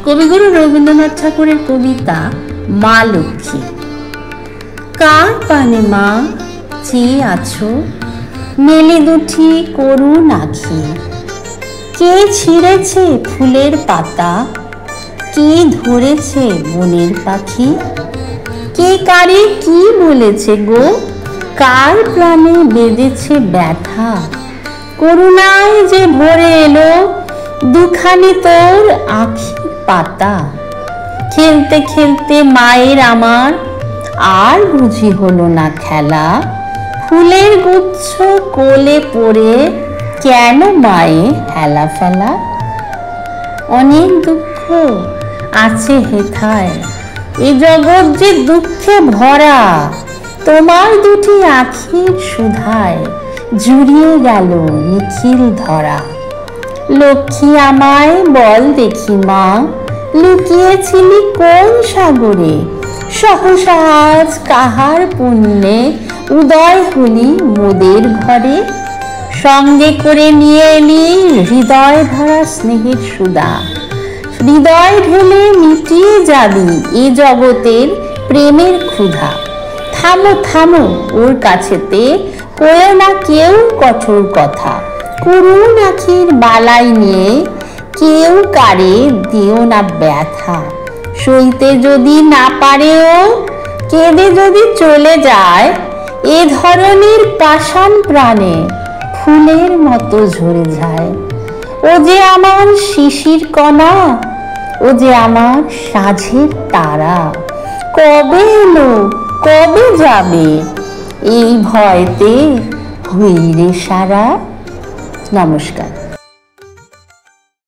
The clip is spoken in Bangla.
কবিগুরু রবীন্দ্রনাথ ঠাকুরের কবিতা মা লক্ষ্মী। কার পানে মা চেয়ে আছো, মেলে দুটি করুণ আঁখি। কে ছিঁড়েছে ফুলের পাতা, কে ধরেছে বনের পাখি। কে কারে কি বলেছে গো, কার প্রাণে বেঁধেছে ব্যথা। করুণায় যে ভরে এলো দুখানি তোর আঁখির পাতা। খেলতে খেলতে মায়ের আমার আর বুঝি হলো না খেলা। ফুলের গুচ্ছ কোলে পড়ে কেন মায়ে হেলা ফেলা। অনেক দুঃখ আছে হেথায়, এ জগৎ যে দুঃখে ভরা। তোমার দুটি আঁখির সুধায় জুড়িয়ে গেল নিখিল ধরা। লক্ষ্মী আমায় বল দেখি মা, লুকিয়েছিলি কোন সাগরে। সহসা আজ কাহার পুণ্যে উদয় হলি মোদের ঘরে। সঙ্গে করে নিয়ে এলি হৃদয় ভরা স্নেহের সুধা। হৃদয় ঢেলে মিটিয়ে যাবি এ জগতের প্রেমের ক্ষুধা। থামো থামো ওর কাছেতে কয়ো না কেউ কঠোর কথা। করুণ আঁখির বালাই নিয়ে কেউ কারে দিও না ব্যথা। সইতে যদি না পারেও কেঁদে যদি চলে যায়, এ ধরনের পাষাণ প্রাণে ফুলের মতো ঝরে যায়। ও যে আমার শিশির কণা, ও যে আমার সাঁঝের তারা। কবে এলো কবে যাবে, এই ভয়তে হইরে সারা। নমস্কার।